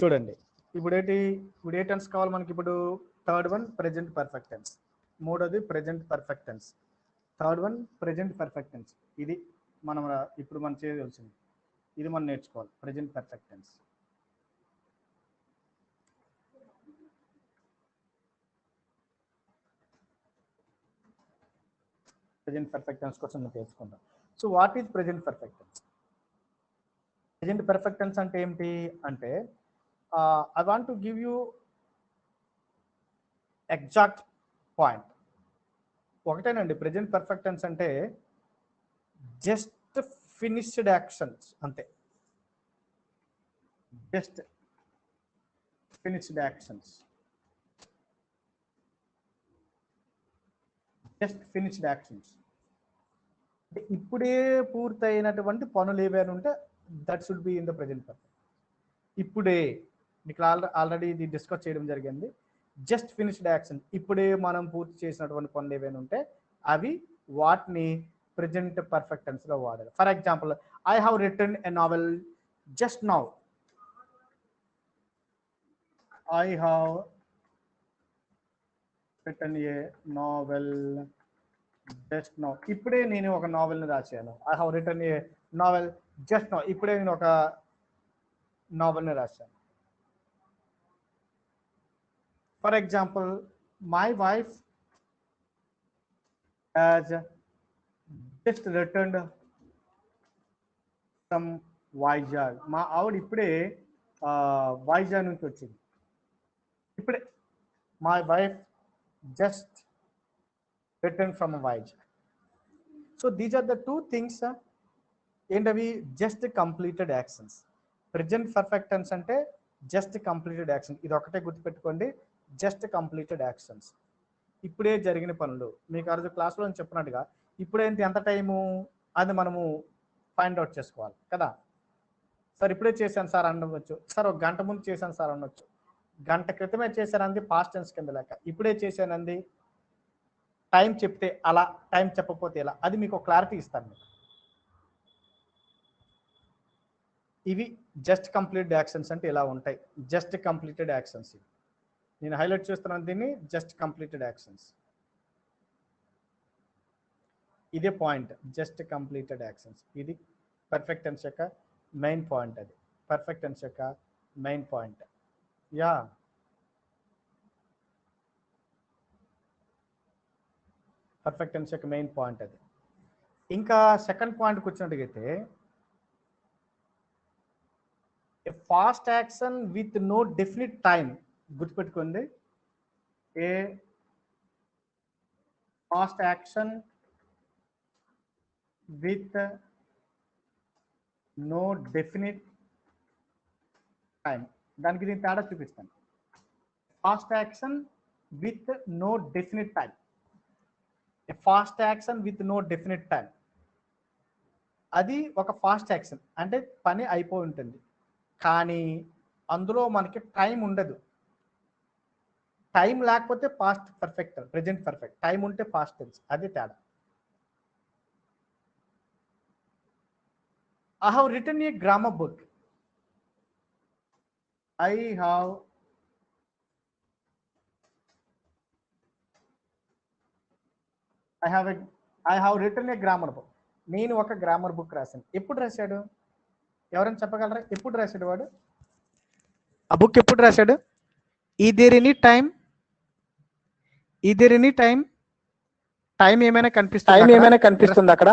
చూడండి ఇప్పుడు ఏ టెన్స్ కావాలి మనకి? ఇప్పుడు third one present perfect tense, మూడోది present perfect tense, third one present perfect tense. ఇది మనం ఇప్పుడు మనం చేయవలసింది, ఇది మనం నేర్చుకోవాలి, present perfect tense. Present perfect tense కోసం మనం తెలుసుకుందాం. So what is present perfect tense? Present perfect tense అంటే ఏంటి అంటే, I want to give you exact point. ఒకటేనండి, ప్రెజెంట్ పర్ఫెక్ట్ టెన్స్ అంటే జస్ట్ ఫినిష్డ్ యాక్షన్స్ అంతే. Just finished actions, just finished actions అంటే ఇప్పుడే పూర్తయినటువంటి పనులు ఏవైనా ఉంటే that should be in the present perfect. ఇప్పుడే మీకు ఆల్రెడీ ఇది డిస్కస్ చేయడం జరిగింది. జస్ట్ ఫినిష్డ్ యాక్షన్, ఇప్పుడే మనం పూర్తి చేసినటువంటి పనులు ఏవైనా ఉంటే అవి వాటిని ప్రెజెంట్ పర్ఫెక్ట్ టెన్స్ లో వాడాలి. For example, I have written a novel just now. I have written a novel just now. ఇప్పుడే నేను ఒక నావెల్ని రాశాను. I have written a novel just now. ఇప్పుడే నేను ఒక నావెల్ని రాశాను. For example, my wife has just returned from Vizag. మా ఆవిడ ఇప్పుడే వైజాగ్ నుంచి వచ్చింది. ఇప్పుడే my wife just return from Vizag. So these are the two things. ఏంటవి? Just completed actions. Present perfect tense అంటే జస్ట్ కంప్లీటెడ్ యాక్షన్. ఇది ఒకటే గుర్తుపెట్టుకోండి, జస్ట్ కంప్లీటెడ్ యాక్షన్స్, ఇప్పుడే జరిగిన పనులు. మీకు ఆ రోజు క్లాస్లో చెప్పినట్టుగా ఇప్పుడేంటి, ఎంత టైము అది మనము ఫైండ్ అవుట్ చేసుకోవాలి కదా. సార్ ఇప్పుడే చేశాను సార్ అనవచ్చు, సార్ ఒక గంట ముందు చేశాను సార్ అనొచ్చు, గంట క్రితమే చేశానంది పాస్ట్ టెన్స్ కింద లెక్క, ఇప్పుడే చేశానంది టైం చెప్తే అలా, టైం చెప్పకపోతే ఇలా, అది మీకు క్లారిటీ ఇస్తాను మీకు. ఇవి జస్ట్ కంప్లీటెడ్ యాక్షన్స్ అంటే ఇలా ఉంటాయి. జస్ట్ కంప్లీటెడ్ యాక్షన్స్ ఇవి నేను హైలైట్ చేస్తున్నాను, దీన్ని జస్ట్ కంప్లీటెడ్ యాక్షన్స్. ఇదే పాయింట్, జస్ట్ కంప్లీటెడ్ యాక్షన్స్. ఇది పర్ఫెక్ట్ టెన్స్ యొక్క మెయిన్ పాయింట్. అది పర్ఫెక్ట్ టెన్స్ యొక్క main point. Yeah, perfect tense యొక్క మెయిన్ పాయింట్ అది. ఇంకా సెకండ్ పాయింట్కి వచ్చినట్టుగైతే, a past action with no definite time. గుర్తుపెట్టుకోండి, a past action with no definite time. దానికి దీని తేడా చూపిస్తాను. Past action with no definite time. A past action with no definite time, అది ఒక ఫాస్ట్ యాక్షన్ అంటే పని అయిపోయి ఉంటుంది, కానీ అందులో మనకి టైం ఉండదు. టైం లేకపోతే past perfect, present perfect. Time ఉంటే పాస్ట్ టెన్స్, అది తేడా. I have written a grammar book. I have written a grammar book. నేను ఒక గ్రామర్ బుక్ రాశాను. ఎప్పుడు రాశాడు? ఎవరైనా చెప్పగలరా? ఎప్పుడు రాశాడు వాడు ఆ బుక్? ఎప్పుడు రాశాడు? Is there any time? Is there any time? Time ఏమైనా కనిపిస్తుంది అక్కడ?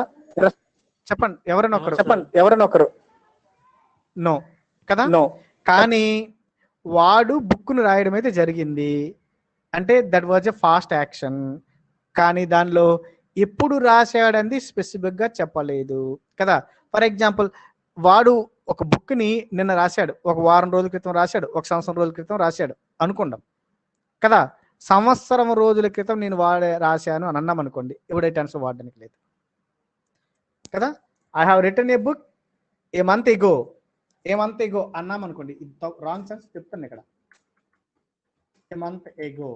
చెప్పండి ఎవరైనా ఒకరు. నో కదా. నో. కానీ వాడు బుక్ను రాయడం అయితే జరిగింది, అంటే that was a fast action. కానీ దానిలో ఎప్పుడు రాశాడని స్పెసిఫిక్గా చెప్పలేదు కదా. ఫర్ ఎగ్జాంపుల్, వాడు ఒక బుక్ని నిన్న రాశాడు, ఒక వారం రోజుల క్రితం రాశాడు, ఒక సంవత్సరం రోజుల క్రితం రాశాడు అనుకుందాం కదా. సంవత్సరం రోజుల క్రితం నేను రాశాను అని అన్నాం అనుకోండి, ఎవడే టెన్స్ వాడడానికి లేదు కదా. I have written a book a month ago అన్నాం అనుకోండి, ఇది రాంగ్ సెన్స్ చెప్తాను ఇక్కడ. ఏ మంత్ ఎగో,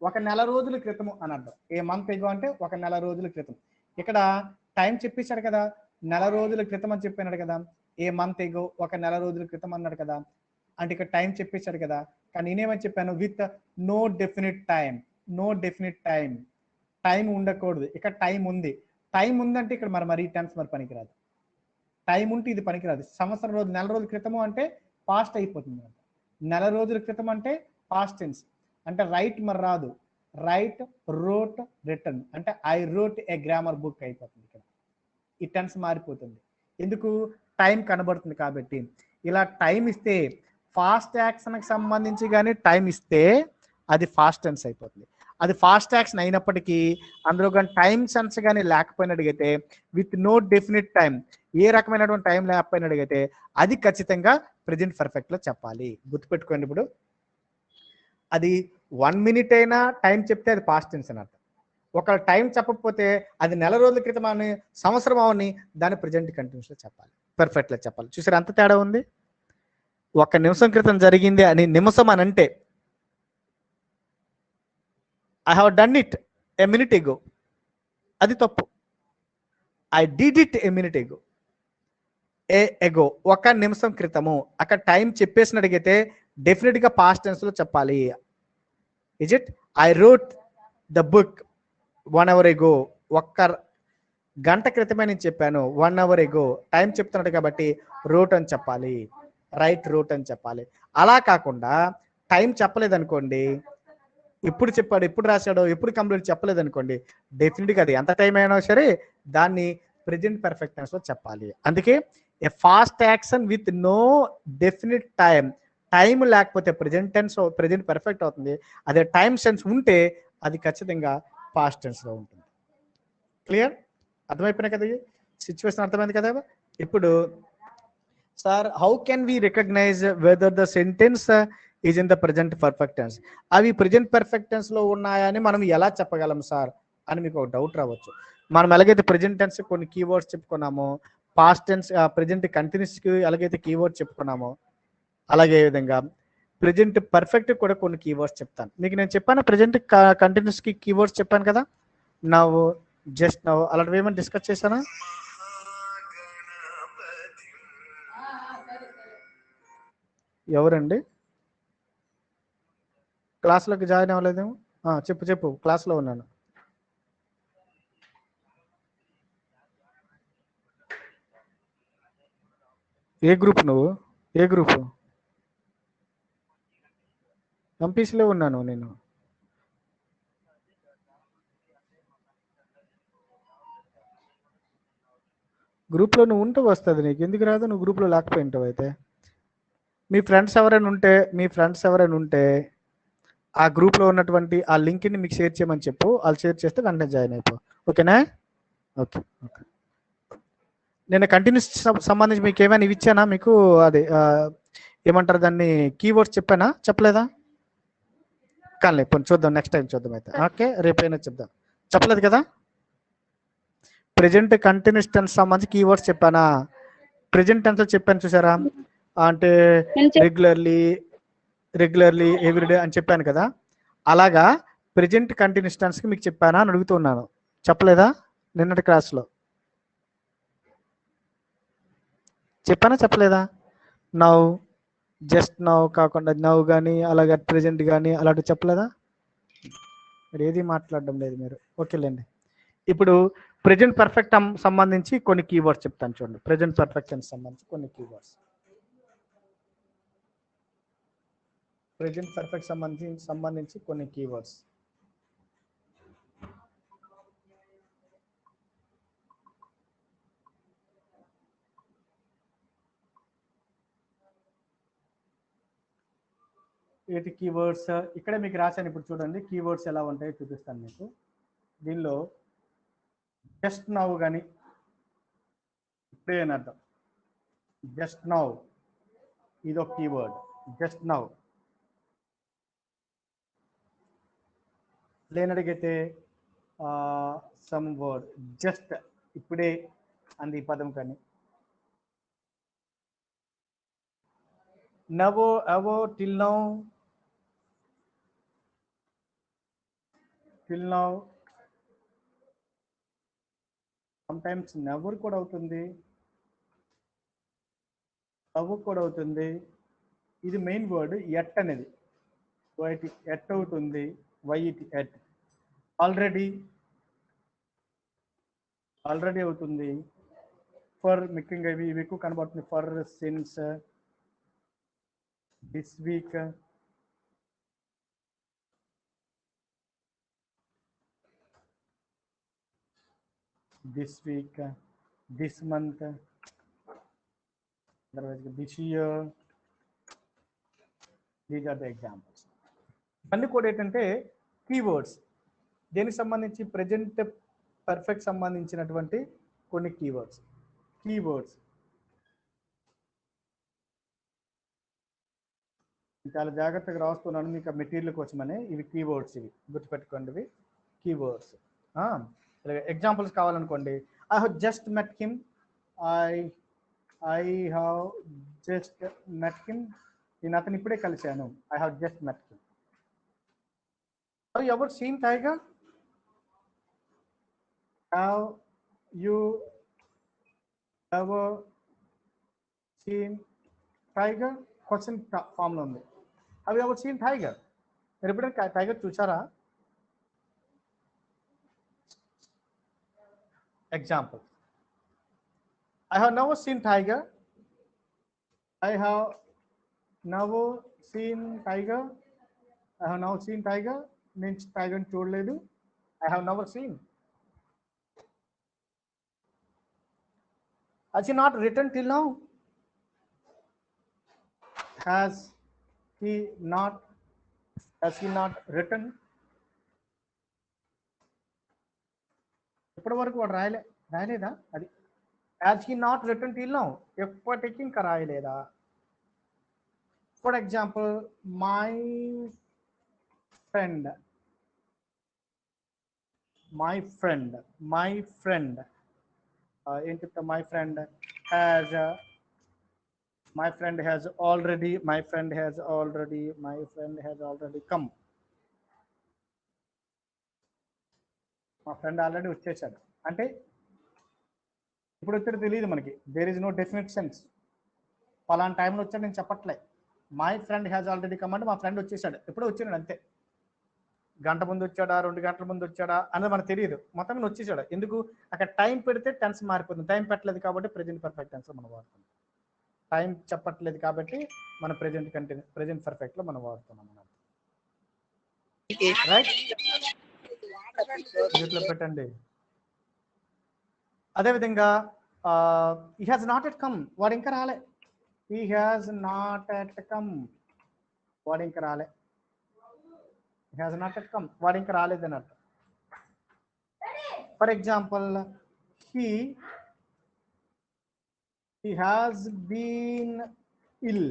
ఒక నెల రోజుల క్రితం అని అర్థం. ఏ మంత్ ఎగో అంటే ఒక నెల రోజుల క్రితం. ఇక్కడ టైం చెప్పేశాడు కదా, నెల రోజుల క్రితం అని చెప్పినాడు కదా. ఏ మంత్ ఎగో ఒక నెల రోజుల క్రితం అన్నాడు కదా. అంటే ఇక్కడ టైం చెప్పేశాడు కదా, కానీ నేనేమని చెప్పాను, with no definite time. No definite time, time ఉండకూడదు. ఇక్కడ టైం ఉంది. టైం ఉందంటే ఇక్కడ మరి టెన్స్ మరి పనికిరాదు. టైం ఉంటే ఇది పనికిరాదు. సంవత్సరం రోజు, నెల రోజుల క్రితము అంటే పాస్ట్ అయిపోతుంది. నెల రోజుల క్రితం అంటే పాస్ట్ టెన్స్. అంటే రైట్ మరి రాదు. రైట్, రోట్, రిటర్న్ అంటే I wrote a grammar book అయిపోతుంది. ఇక్కడ ఈ టెన్స్ మారిపోతుంది. ఎందుకు? టైం కనబడుతుంది కాబట్టి. ఇలా టైం ఇస్తే ఫాస్ట్ యాక్షన్కి సంబంధించి కానీ టైం ఇస్తే అది ఫాస్ట్ టెన్స్ అయిపోతుంది. అది ఫాస్ట్ యాక్షన్ అయినప్పటికీ అందులో కానీ టైం సెన్స్ కానీ లేకపోయినట్టుగైతే, విత్ నో డెఫినిట్ టైం, ఏ రకమైనటువంటి టైం లేకపోయినట్టుగైతే అది ఖచ్చితంగా ప్రెజెంట్ పర్ఫెక్ట్లో చెప్పాలి. గుర్తుపెట్టుకోండి. ఇప్పుడు అది 1 minute అయినా టైం చెప్తే అది పాస్ట్ టెన్స్ అని అర్థం. ఒక టైం చెప్పకపోతే అది నెల రోజుల క్రితం అని, సంవత్సరం అవని, దాన్ని ప్రెజెంట్ కంటిన్యూస్లో చెప్పాలి, పర్ఫెక్ట్లో చెప్పాలి. చూసారు అంత తేడా ఉంది. 1 నిమిషం క్రితం జరిగింది అని నిమిషం అని అంటే I have done it a minute ago, అది తప్పు. I did it a minute ago, ago 1 నిమిషం క్రితము. అక్కడ టైం చెప్పేసినట్టుగైతే డెఫినెట్గా పాస్ట్ టెన్స్లో చెప్పాలి. Is it? I wrote the book 1 hour ఎగో. 1 గంట క్రితమే నేను చెప్పాను. 1 hour ఎగో టైం చెప్తున్నాడు కాబట్టి రోట్ అని చెప్పాలి, రైట్ రోట్ అని చెప్పాలి. అలా కాకుండా టైం చెప్పలేదనుకోండి, ఎప్పుడు చెప్పాడు, ఎప్పుడు రాశాడో, ఎప్పుడు కంప్లీట్ చెప్పలేదనుకోండి, డెఫినెట్గా అది ఎంత టైం అయినా సరే దాన్ని ప్రెజెంట్ పర్ఫెక్ట్ టెన్స్లో చెప్పాలి. అందుకే a past action with no definite time, time లేకపోతే ప్రెజెంట్ టెన్స్, ప్రెజెంట్ పర్ఫెక్ట్ అవుతుంది. అదే టైం సెన్స్ ఉంటే అది ఖచ్చితంగా పాస్ట్ టెన్స్లో ఉంటుంది. క్లియర్? అర్థమైపోయినా కదా? సిచ్యువేషన్ అర్థమైంది కదా? ఇప్పుడు sir, how can we recognise whether the sentence is in the present perfect tense? అవి ప్రెజెంట్ పర్ఫెక్ట్ టెన్స్లో ఉన్నాయని మనం ఎలా చెప్పగలం సార్ అని మీకు ఒక డౌట్ రావచ్చు. మనం ఎలాగైతే ప్రెజెంట్ టెన్స్ కొన్ని కీవర్డ్స్ చెప్పుకున్నామో, పాస్ట్ టెన్స్ ప్రెజెంట్ కంటిన్యూస్కి ఎలాగైతే కీవర్డ్స్ చెప్పుకున్నామో, అలాగే విధంగా ప్రెజెంట్ పర్ఫెక్ట్ కూడా కొన్ని కీవర్డ్స్ చెప్తాను. మీకు నేను చెప్పాను ప్రెజెంట్ కంటిన్యూస్కి కీవర్డ్స్ చెప్పాను కదా, నవ్వు, జస్ట్ నవ్వు, అలాంటివి ఏమైనా డిస్కస్ చేశానా? ఎవరండి క్లాస్లోకి జాయిన్ అవ్వలేదేమో? చెప్పు, క్లాస్లో ఉన్నాను. ఏ గ్రూప్ నువ్వు? ఏ గ్రూపు? ఎంపీసీలో ఉన్నాను నేను. గ్రూప్లో నువ్వు ఉంటూ వస్తుంది, నీకు ఎందుకు రాదు? నువ్వు గ్రూప్లో లేకపోయింటావు. అయితే మీ ఫ్రెండ్స్ ఎవరైనా ఉంటే ఆ గ్రూప్లో ఉన్నటువంటి ఆ లింక్ని మీకు షేర్ చేయమని చెప్పు. వాళ్ళు షేర్ చేస్తే వెంటనే జాయిన్ అయిపో. ఓకేనా? ఓకే. నేను కంటిన్యూస్ సంబంధించి మీకు ఏమైనా ఇవి ఇచ్చానా? మీకు అది ఏమంటారు దాన్ని, కీవర్డ్స్ చెప్పానా, చెప్పలేదా? కానీ చూద్దాం, నెక్స్ట్ టైం చూద్దాం. అయితే ఓకే, రేపైనా చెప్దాం. చెప్పలేదు కదా? ప్రెజెంట్ కంటిన్యూస్ టెన్స్ సంబంధించి కీవర్డ్స్ చెప్పానా? ప్రెజెంట్ టెన్స్ చెప్పాను చూసారా, అంటే రెగ్యులర్లీ ఎవ్రీడే అని చెప్పాను కదా. అలాగా ప్రెజెంట్ కంటిన్యూస్ టెన్స్కి మీకు చెప్పానా అని అడుగుతున్నాను. చెప్పలేదా? నిన్నటి క్లాస్లో చెప్పానా, చెప్పలేదా? నౌ, జస్ట్ నౌ కాకుండా నౌ కానీ, అలాగే ప్రెజెంట్ కానీ అలాంటివి చెప్పలేదా? మీరు ఏది మాట్లాడడం లేదు మీరు. ఓకేలేండి. ఇప్పుడు ప్రెజెంట్ పర్ఫెక్ట్ సంబంధించి కొన్ని కీవర్డ్స్ చెప్తాను చూడండి. ప్రెజెంట్ పర్ఫెక్ట్ టెన్స్ సంబంధించి కొన్ని కీవర్డ్స్. ప్రెజెంట్ పర్ఫెక్ట్ సంబంధించి కొన్ని కీవర్డ్స్. ఏంటి కీవర్డ్స్? ఇక్కడే మీకు రాశాను. ఇప్పుడు చూడండి కీవర్డ్స్ ఎలా ఉంటాయో చూపిస్తాను మీకు. దీనిలో జస్ట్ నౌ కానీ, ఇప్పుడే అని అర్థం. జస్ట్ నౌ ఇది ఒక కీవర్డ్. జస్ట్ నౌ లేనడిగైతే సమ్ వర్డ్, జస్ట్ ఇప్పుడే అంది పదం కానీ, నవో, అవో, టిల్ నౌ, సమ్టైమ్స్ నెవర్ కూడా అవుతుంది, అవ్వ కూడా అవుతుంది, ఇది మెయిన్ వర్డ్ ఎట్ అనేది. వైట్ ఎట్ అవుతుంది, వైట్ ఎట్. ఆల్రెడీ అవుతుంది. ఫర్ ముఖ్యంగా ఇవి ఎక్కువ కనబడుతుంది. For, since, this week, this week, this month, this year. These are the examples. ఇవన్నీ కూడా ఏంటంటే కీవర్డ్స్. దేనికి సంబంధించి? ప్రెజెంట్ పర్ఫెక్ట్ సంబంధించినటువంటి కొన్ని కీవర్డ్స్. చాలా జాగ్రత్తగా రాస్తున్నాను మీకు మెటీరియల్ కోసమని. ఇవి కీవర్డ్స్, ఇవి గుర్తుపెట్టుకోండి, ఇవి కీవర్డ్స్. ఎగ్జాంపుల్స్ కావాలనుకోండి, I have just met him. I have just met him. నేను అతను ఇప్పుడే కలిశాను. I have just met him. Have you ever seen tiger? Have you ever seen tiger? Question ఫామ్లో ఉంది. Have you ever seen tiger? మీరు ఎప్పుడైనా tiger చూసారా? Example, I have never seen tiger. I have never seen tiger. I have never seen tiger means tiger చూడలేదు. I have never seen. Has he not written till now? Has he not written? ఇప్పటి వరకు వాడు రాయలేదా? అది has he not written till now? ఎప్పటికీ ఇంకా రాయలేదా? For example, my friend ఏంటి? my friend has already come. మా ఫ్రెండ్ ఆల్రెడీ వచ్చేసాడు అంటే ఇప్పుడు వచ్చాడు తెలియదు మనకి. There is no definite sense. పలానా టైంలో వచ్చాడు నేను చెప్పట్లే. My friend has already come అంటే మా ఫ్రెండ్ వచ్చేసాడు, ఎప్పుడో వచ్చాడు అంతే. గంట ముందు వచ్చాడా, 2 గంటల ముందు వచ్చాడా అనేది మనకు తెలియదు. మొత్తం వచ్చేసాడు. ఎందుకు? అక్కడ టైం పెడితే టెన్స్ మారిపోతుంది. టైం పెట్టలేదు కాబట్టి ప్రెజెంట్ పర్ఫెక్ట్ టెన్స్ మనం వాడుతున్నాం. టైం చెప్పట్లేదు కాబట్టి మన ప్రెజెంట్ పర్ఫెక్ట్ లో మనం వాడుతున్నాం. రైట్, పెట్టండి. అదేవిధంగా he has not yet come, వాడు ఇంకా రాలే. he has not yet come, వాడు ఇంకా రాలే. he has not yet come, వాడు ఇంకా రాలేదు అన్నట్టు. For example, he has been ill.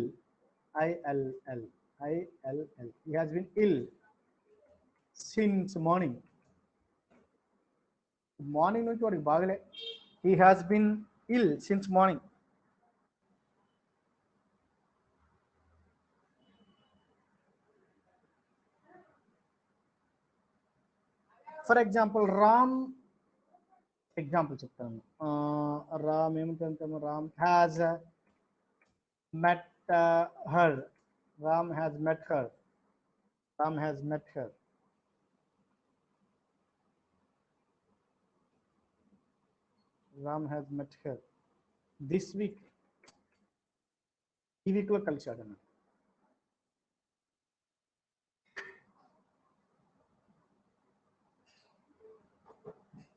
ILL. he has been ill since morning. Morning నుంచి వాడికి బాగలే. he has been ill since morning. For example, Ram example చెప్తాను. రామ్ ఏమిటంటాము? Ram has met her. Ram has met her. Ram has met her. Ram has met her this week. ఈ week లో కలిశాడు అన్న.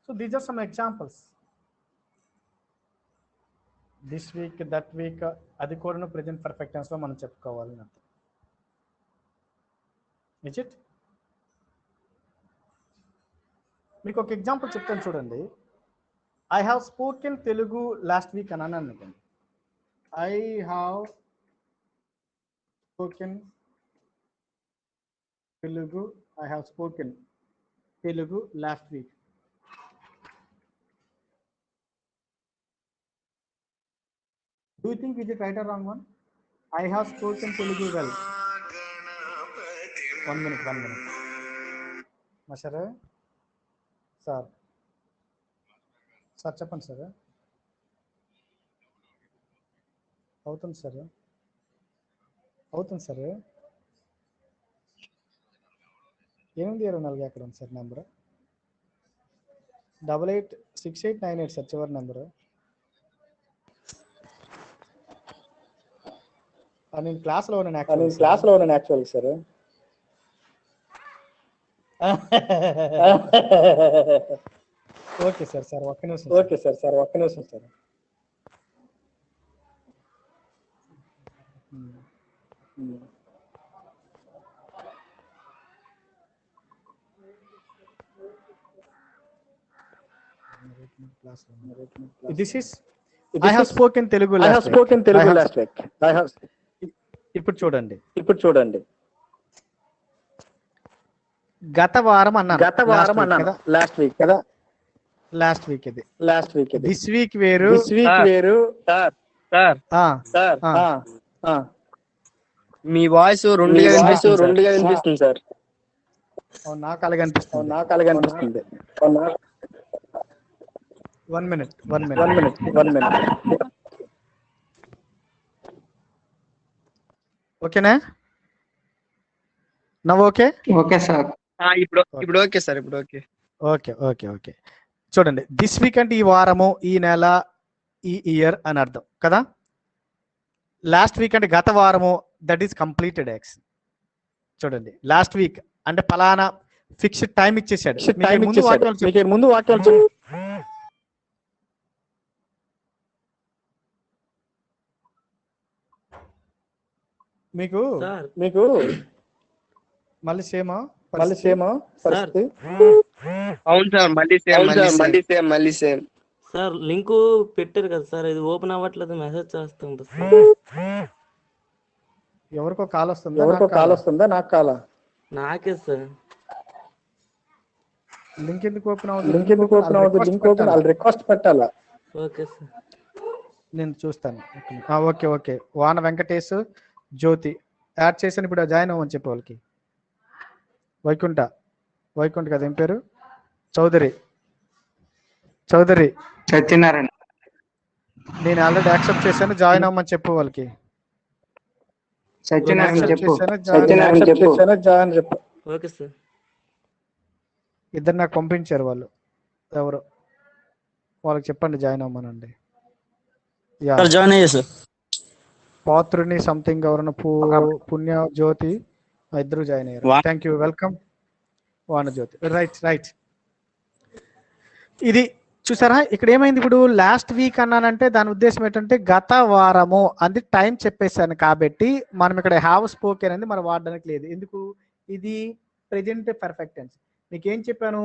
So these are some examples. This week, that week, అది కూడా present perfect tense లో మనం చెప్పుకోవాలి. Is it? మీకు ఒక ఎగ్జాంపుల్ చెప్తాను చూడండి. I have spoken Telugu last week అని అన్నాను. I have spoken Telugu. I have spoken Telugu last week. Do you think is it right or wrong one? I have spoken Telugu well. One minute. Masara, sir. Sir, చెప్పండి sir. అవుతుంది sir. అవుతుంది sir. 824 ఎక్కడ ఉంది sir number? 886898 sir చివరి number. నేను క్లాస్లో ఉన్నాను actual sir. Okay sir ఒక్క నిమిషం sir. This is I have spoken Telugu last week. ఇప్పుడు చూడండి. గత వారం అన్నాను లాస్ట్ వీక్ కదా. లాస్ట్ వీక్ ఇది. దిస్ వీక్ వేరు. సార్ మీ వాయిస్ రెండుగా వినిపిస్తుంది సార్. నాకు అలాగే అనిపిస్తుంది. 1 minute. ఓకేనా? నవ్వు ఓకే సార్. ఇప్పుడు ఓకే సార్. ఓకే. చూడండి, దిస్ వీక్ అంటే ఈ వారము, ఈ నెల, ఈ ఇయర్ అని అర్థం కదా. లాస్ట్ వీక్ అంటే గత వారము, దట్ ఈస్ కంప్లీటెడ్ యాక్షన్. చూడండి, లాస్ట్ వీక్ అంటే పలానా ఫిక్స్డ్ టైం ఇచ్చేసాడు. ముందు వాక్యాలు మీకు మళ్ళీ సేమా పరిస్థితి? అవును సార్, మళ్ళీ సేమ్ సార్. లింక్ పెట్టారు కదా సార్, ఇది ఓపెన్ అవ్వట్లేదు, మెసేజ్ చేస్తుంది. ఎవరికో కాల్ వస్తుందా? నాకు కాలా? నాకే సార్. లింక్ ఎందుకు ఓపెన్ అవ్వదు? లింక్ ఓపెన్ రిక్వెస్ట్ పెట్టాలా? ఓకే సార్, నేను చూస్తాను. ఓకే. వాన వెంకటేష్, జ్యోతి యాడ్ చేశాను. ఇప్పుడు జాయిన్ అవ్వమని చెప్పే వాళ్ళకి. వైకుంఠ కదా, ఏం పేరు? చౌదరి సత్యనారాయణ. నేను ఆల్రెడీ యాక్సెప్ట్ చేశాను, జాయిన్ అవ్వమని చెప్పు వాళ్ళకి. Okay sir. ఇద్దరు నాకు పంపించారు వాళ్ళు, ఎవరు వాళ్ళకి చెప్పండి జాయిన్ అవ్వమనండి. జాయిన్ అయ్యా సార్. పాత్రుని సంథింగ్ ఎవరన్నా పుణ్య జ్యోతి ఇద్దరు జాయిన్ అయ్యారు. Thank you, welcome. వాన జ్యోతి, రైట్. ఇది చూసారా, ఇక్కడ ఏమైంది? ఇప్పుడు లాస్ట్ వీక్ అన్నానంటే దాని ఉద్దేశం ఏంటంటే గత వారము అది టైం చెప్పేశాను కాబట్టి మనం ఇక్కడ హ్యావ్ స్పోకెన్ అనేది మనం వాడడానికి లేదు. ఎందుకు? ఇది ప్రెజెంట్ పర్ఫెక్ట్ టెన్స్. మీకు ఏం చెప్పాను?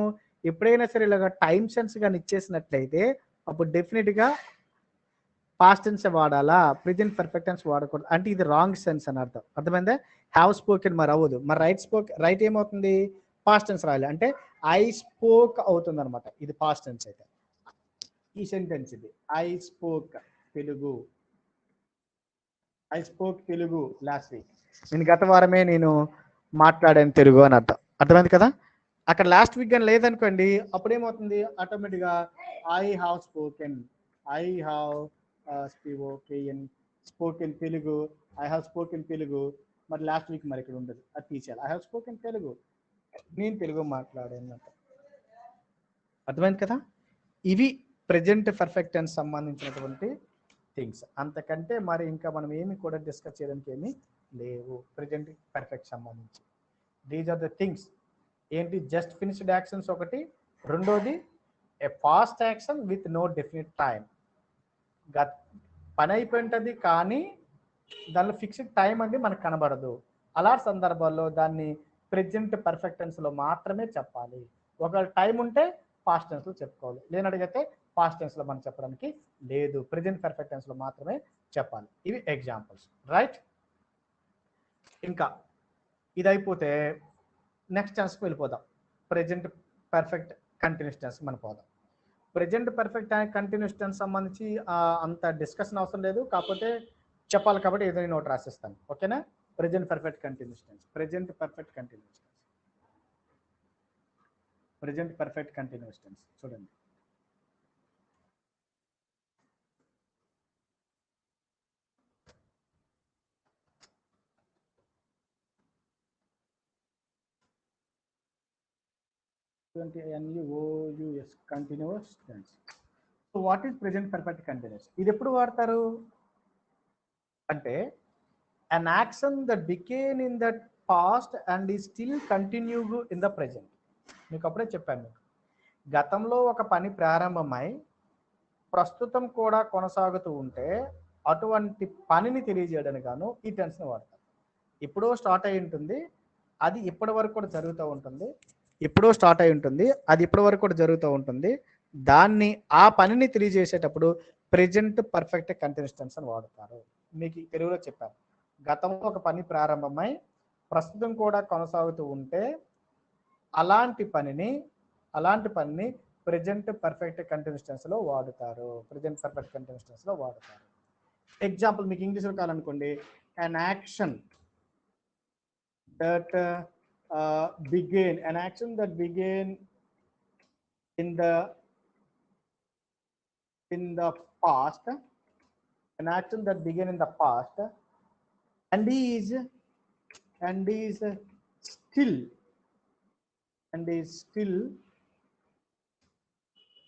ఎప్పుడైనా సరే ఇలాగ టైం సెన్స్ కానీ ఇచ్చేసినట్లయితే అప్పుడు డెఫినెట్గా పాస్ట్ టెన్స్ వాడాలా, ప్రెజెంట్ పర్ఫెక్ట్ టెన్స్ వాడకూడదు. అంటే ఇది రాంగ్ సెన్స్ అని అర్థమైందా? హ్యావ్ స్పోకెన్ మరి అవ్వదు. మరి రైట్ ఏమవుతుంది? పాస్ట్ టెన్స్ రాయాలి. అంటే ఐ స్పోక్ అవుతుంది అనమాట. ఇది పాస్ట్ టెన్స్ అయితే. ఈ సెంటెన్స్ ఇది I spoke Telugu last week. నేను గత వారమే నేను మాట్లాడాను తెలుగు అని అర్థమైంది కదా. అక్కడ లాస్ట్ వీక్ కానీ లేదనుకోండి, అప్పుడు ఏమవుతుంది? ఆటోమేటిక్గా I have spoken Telugu, I have spoken Telugu. మరి లాస్ట్ వీక్ మరి ఇక్కడ ఉండదు, అది తీసేయాలి. ఐ హ్యావ్ స్పోకెన్ తెలుగు, నేను తెలుగు మాట్లాడాను. అర్థమైంది కదా. ఇవి ప్రెజెంట్ పర్ఫెక్ట్ టెన్స్ సంబంధించినటువంటి థింగ్స్. అంతకంటే మరి ఇంకా మనం ఏమి కూడా డిస్కస్ చేయడానికి ఏమీ లేవు ప్రెజెంట్ పర్ఫెక్ట్ సంబంధించి. These are the things. ఏంటి? జస్ట్ ఫినిష్డ్ యాక్షన్స్ ఒకటి, రెండోది a past action with no definite time. పని అయిపోయింటుంది కానీ దానిలో ఫిక్స్డ్ టైం అండి మనకు కనబడదు. అలాంటి సందర్భాల్లో దాన్ని ప్రెజెంట్ పర్ఫెక్ట్ టెన్స్లో మాత్రమే చెప్పాలి. ఒకవేళ టైం ఉంటే పాస్ట్ టెన్స్లో చెప్పుకోవాలి, లేనడిగితే పాస్ట్ టెన్స్లో మనం చెప్పడానికి లేదు, ప్రెజెంట్ పర్ఫెక్ట్ టెన్స్లో మాత్రమే చెప్పాలి. ఇవి ఎగ్జాంపుల్స్, రైట్. ఇంకా ఇది అయిపోతే నెక్స్ట్ టెన్స్కి వెళ్ళిపోదాం. ప్రెజెంట్ పర్ఫెక్ట్ కంటిన్యూస్ టెన్స్ మనం పోదాం. ప్రెజెంట్ పర్ఫెక్ట్ కంటిన్యూస్ టెన్స్ సంబంధించి అంత డిస్కషన్ అవసరం లేదు, కాకపోతే చెప్పాలి కాబట్టి ఏదైనా నోట్ రాసిస్తాను. ఓకేనా? ప్రెజెంట్ పర్ఫెక్ట్ కంటిన్యూస్ టెన్స్ చూడండి. CONTINUOUS continuous tense. So what is present perfect continuous? ఇది ఎప్పుడు వాడతారు అంటే an action that began in the past and is still continued in the present. మీకు అప్పుడే చెప్పాను, మీకు గతంలో ఒక పని ప్రారంభమై ప్రస్తుతం కూడా కొనసాగుతూ ఉంటే అటువంటి పనిని తెలియజేయడానికి గాను ఈ టెన్స్ని వాడతారు. ఎప్పుడో స్టార్ట్ అయి ఉంటుంది, అది ఇప్పటి వరకు కూడా జరుగుతూ ఉంటుంది. ఎప్పుడో స్టార్ట్ అయి ఉంటుంది, అది ఇప్పటి వరకు కూడా జరుగుతూ ఉంటుంది. దాన్ని ఆ పనిని తెలియజేసేటప్పుడు ప్రెజెంట్ పర్ఫెక్ట్ కంటిన్యూస్ టెన్స్ అని వాడతారు. మీకు తెలుగులో చెప్పాను, గతంలో ఒక పని ప్రారంభమై ప్రస్తుతం కూడా కొనసాగుతూ ఉంటే అలాంటి పనిని ప్రెజెంట్ పర్ఫెక్ట్ కంటిన్యూస్ టెన్స్లో వాడుతారు. ప్రెజెంట్ పర్ఫెక్ట్ కంటిన్యూస్ టెన్స్లో వాడుతారు. ఎగ్జాంపుల్ మీకు ఇంగ్లీష్లో కావాలనుకోండి, an action that began in the past, an action that began in the past and is still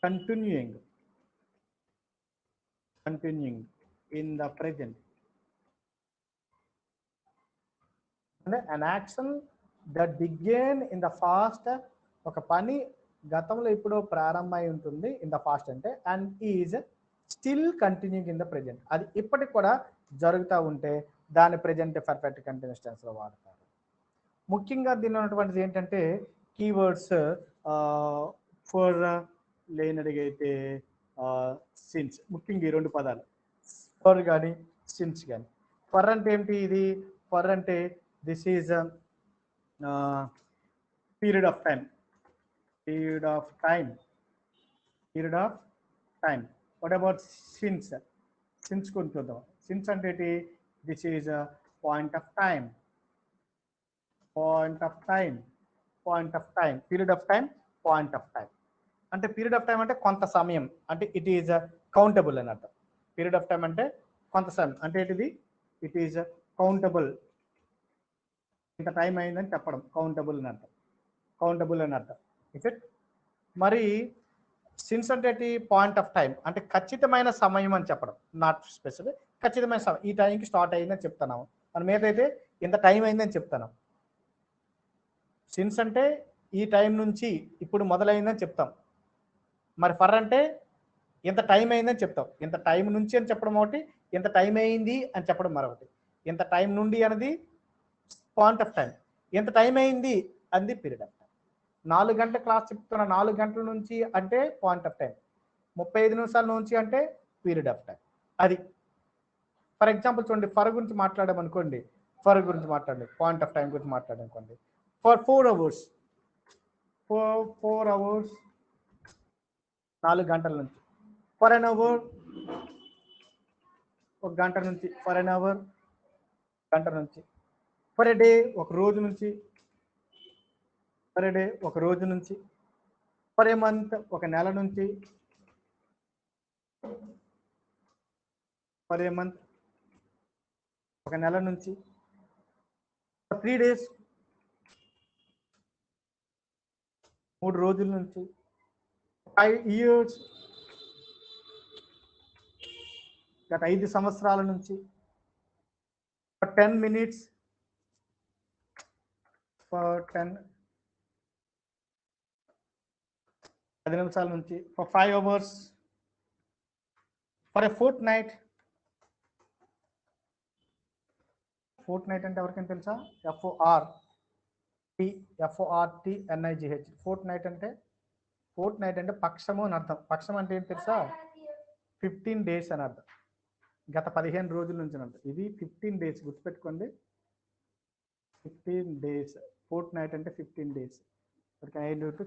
continuing in the present. And an action that began in the past, ఒక పని గతంలో ఇప్పుడు ప్రారంభమై ఉంటుంది in the past అంటే, and is still continuing in the present, అది ఇప్పటికి కూడా జరుగుతూ ఉంటే దాని ప్రెజెంట్ పర్ఫెక్ట్ కంటిన్యూస్ టెన్స్లో వాడతారు. ముఖ్యంగా దీనిలో ఉన్నటువంటిది ఏంటంటే కీవర్డ్స్ ఫర్ లేనడిగైతే సిన్స్, ముఖ్యంగా ఈ రెండు పదాలు ఫర్ కానీ సిన్స్ కానీ. ఫర్ అంటే ఏంటి? ఇది ఫర్ అంటే this is period of time. What about since? Since కొంచెం చూద్దాం. సిన్స్ అంటే ఏంటి? This is point of time. Period of time, point of time అంటే పీరియడ్ ఆఫ్ టైం అంటే కొంత సమయం, అంటే ఇట్ ఈజ్ కౌంటబుల్ అని అర్థం. పీరియడ్ ఆఫ్ టైం అంటే కొంత సమయం, అంటే ఏంటిది? It is countable. ఇంత టైం అయిందని చెప్పడం కౌంటబుల్ అని అర్థం. ఇట్ మరి సిన్స్ అంటే ఏంటి? పాయింట్ ఆఫ్ టైం అంటే ఖచ్చితమైన సమయం అని చెప్పడం, నాట్ స్పెసిఫిక్, ఖచ్చితమైన సమయం. ఈ టైంకి స్టార్ట్ అయిందని చెప్తున్నాము, మన మీద అయితే ఇంత టైం అయిందని చెప్తున్నాం. సిన్స్ అంటే ఈ టైం నుంచి ఇప్పుడు మొదలైందని చెప్తాం. మరి ఫర్ అంటే ఇంత టైం అయిందని చెప్తాం. ఇంత టైం నుంచి అని చెప్పడం ఒకటి, ఇంత టైం అయింది అని చెప్పడం మరొకటి. ఇంత టైం నుండి అనేది పాయింట్ ఆఫ్ టైం, ఇంత టైం అయింది అంది పీరియడ్ ఆఫ్ టైం. 4 గంటల క్లాస్ చెప్తున్న 4 గంటల నుంచి అంటే పాయింట్ ఆఫ్ టైం, 35 నిమిషాల నుంచి అంటే పీరియడ్ ఆఫ్ టైం. అది ఫర్ ఎగ్జాంపుల్ చూడండి, ఫర్ గురించి మాట్లాడామనుకోండి, పాయింట్ ఆఫ్ టైం గురించి మాట్లాడామనుకోండి, ఫర్ 4 hours, 4 hours 4 గంటల నుంచి. ఫర్ అన్ అవర్ 1 గంట నుంచి. ఫర్ అన్ అవర్ గంట నుంచి. ఫర్ ఎ డే ఒక రోజు నుంచి. ఫర్ ఏ మంత్ ఒక నెల నుంచి. ఫర్ ఏ మంత్ ఒక నెల నుంచి. ఫర్ 3 days 3 రోజుల నుంచి. 5 years గత 5 సంవత్సరాల నుంచి. ఫర్ 10 minutes, ఫర్ 10 నిమిషాల నుంచి. For 5 hours, for a Fortnite. Fortnite అంటే ఎవరికైనా తెలుసా? FORTNIGH. ఫోర్ట్నైట్ అంటే పక్షము అని అర్థం. పక్షం అంటే ఏంటి తెలుసా? 15 days అని అర్థం. గత 15 రోజుల నుంచి అర్థం. ఇది 15 days, గుర్తుపెట్టుకోండి. 15 days. ఫోర్ట్నైట్ అంటే 15 days.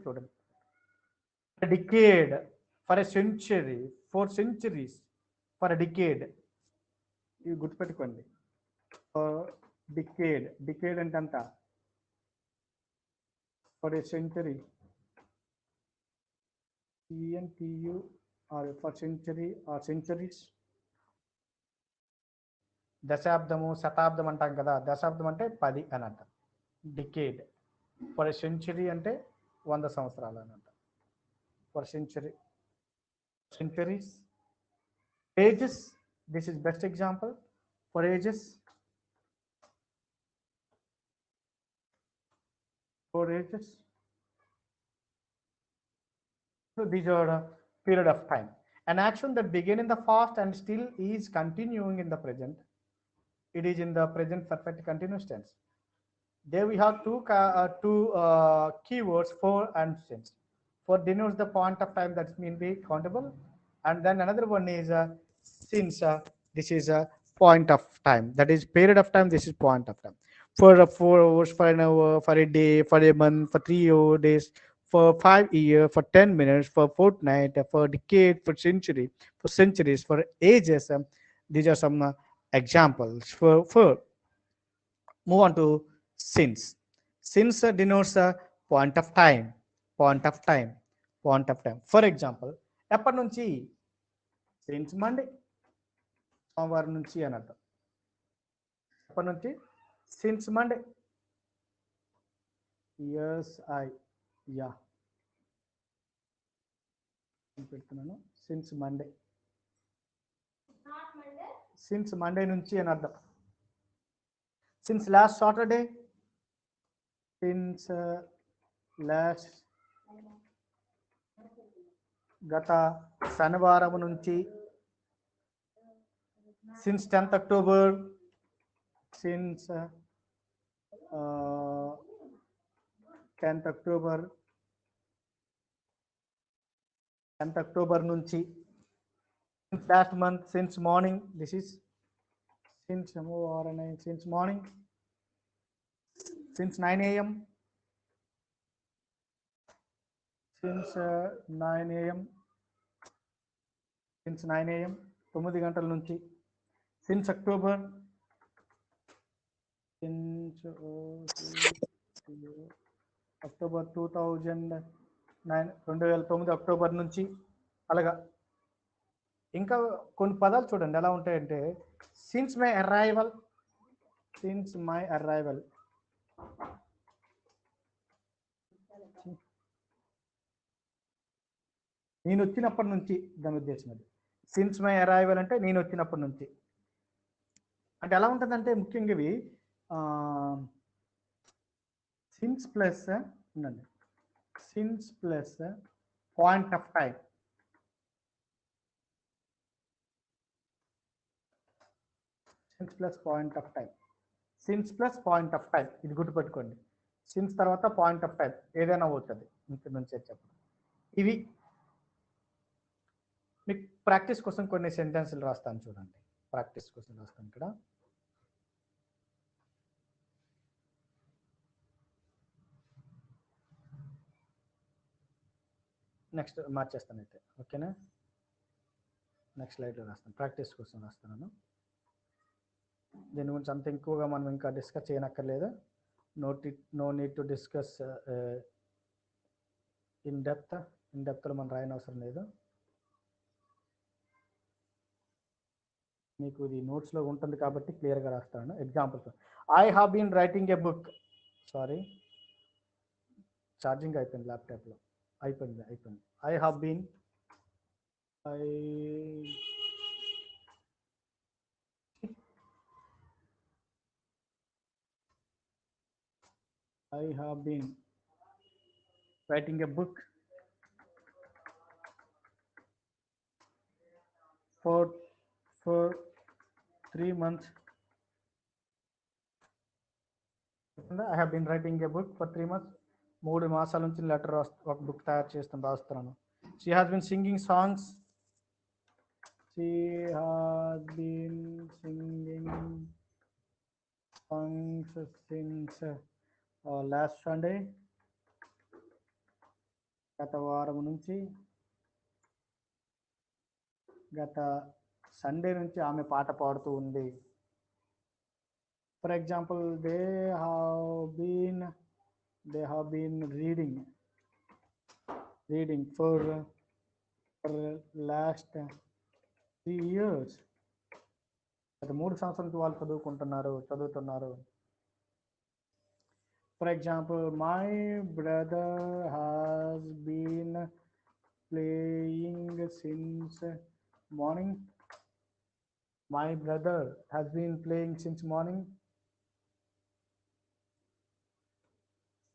చూడండి. Decade, for a century, 4 centuries, for a decade. ఇవి గుర్తుపెట్టుకోండి. డికేడ్ అంటే అంత. For a century, CNTU, for century or centuries. దశాబ్దము, శతాబ్దం అంటాం కదా, దశాబ్దం అంటే 10 అని అంటాం. డికేడ్. ఫర్ ఎ సెంచరీ అంటే 100 సంవత్సరాలు అన్నమాట. For centuries. Ages, this is best example for ages. For ages. So these are a period of time. An action that began in the past and still is continuing in the present. It is in the present perfect continuous tense. There we have two keywords, for and since. For denotes the point of time that's mean be countable, and then another one is since. This is a point of time. That is period of time. This is point of time. For 4 hours, for an hour, for a day, for a month, for 3 days, for 5 years, for 10 minutes, for fortnight, for decade, for century, for centuries, for ages. These are some examples. For move on to since. Since denotes a point of time, point of time, point of time. For example, ఎప్పటి నుంచి since Monday, సోమవారం నుంచి అని అర్థం. ఎప్పటి నుంచి since Monday. Yes, yeah. పెడుతున్నాను since Monday. Since Monday నుంచి అని అర్థం. Since last Saturday. Since last గత శనివారం నుంచి. Since 10th October. Since 10th October. 10th October నుంచి. Since last month. Since morning. This is since since morning. Since 9 a.m. Since 9 a.m. Since 9 a.m. 9 గంటల నుంచి. Since October. Since October 2009 October నుంచి. అలాగా ఇంకా కొన్ని పదాలు చూడండి ఎలా ఉంటాయంటే since my arrival. Since my arrival. నేను వచ్చినప్పటి నుంచి దాని ఉద్దేశం అది. సిన్స్ మై అరైవల్ అంటే నేను వచ్చినప్పటి నుంచి. అంటే ఎలా ఉంటుందంటే ముఖ్యంగా ఇవి సిన్స్ ప్లస్ ఉండండి since plus point of time. Since plus point of time. Since plus point of time ఇది గుర్తుపెట్టుకోండి. సిన్స్ తర్వాత పాయింట్ ఆఫ్ టైం ఏదైనా అవుతుంది ఇంటి నుంచి చెప్పండి. ఇవి మీకు ప్రాక్టీస్ కోసం కొన్ని సెంటెన్స్లు రాస్తాను చూడండి. ప్రాక్టీస్ కోసం రాస్తాను ఇక్కడ. నెక్స్ట్ మార్చేస్తాను అయితే ఓకేనా. నెక్స్ట్ స్లైడ్లో రాస్తాను. ప్రాక్టీస్ కోసం రాస్తున్నాను. దీని గురించి అంత ఎక్కువగా మనం ఇంకా డిస్కస్ చేయనక్కర్లేదు. No need to discuss in డెప్త్లో మనం రాయనవసరం లేదు. మీకు ఇది నోట్స్లో ఉంటుంది కాబట్టి క్లియర్గా రాస్తాను. Examples I have been writing a book. Sorry charging అయిపోయింది ల్యాప్టాప్లో. అయిపోయింది. I have been writing a book for 3 months. I have been writing a book for 3 months. 3 మాసాల నుంచి లెటర్ ఒక బుక్ తయారు రాస్తున్నాను. She has been singing songs. She has been singing songs since last Sunday. గత వారం నుంచి గత Sunday నుంచి ఆమె పాట పాడుతూ ఉంది. For example they have been reading for last 3 years. గత 3 సంవత్సరాల నుంచి వాళ్ళు చదువుతున్నారు. For example, my brother has been playing since morning. My brother has been playing since morning.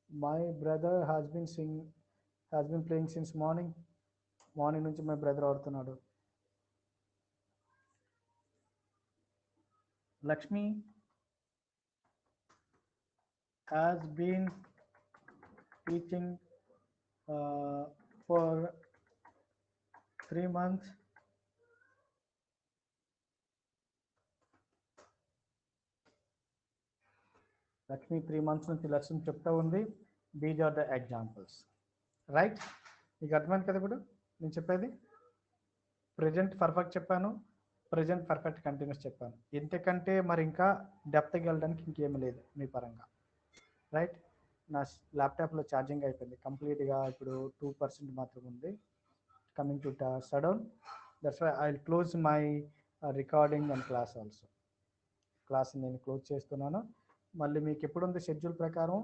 My brother has been playing since morning. Morning నుంచి my brother ఆడుతున్నాడు. Lakshmi has been teaching for 3 months. Lakshmi 3 months నుంచి lesson చెప్తా ఉంది. These are the examples. Right, మీకు అర్థమైంది కదా ఇప్పుడు నేను చెప్పేది? ప్రెజెంట్ పర్ఫెక్ట్ చెప్పాను, ప్రెజెంట్ పర్ఫెక్ట్ కంటిన్యూస్ చెప్పాను. ఇంతకంటే మరి ఇంకా డెప్త్కి వెళ్ళడానికి ఇంకేమీ లేదు మీ పరంగా. రైట్, నా ల్యాప్టాప్లో ఛార్జింగ్ అయిపోయింది కంప్లీట్గా, ఇప్పుడు 2% మాత్రం ఉంది. Coming to shut down, that's why I will close my recording and class also. Class నేను క్లోజ్ చేస్తున్నాను. మళ్ళీ మీకు ఎప్పుడు ఉంది షెడ్యూల్ ప్రకారం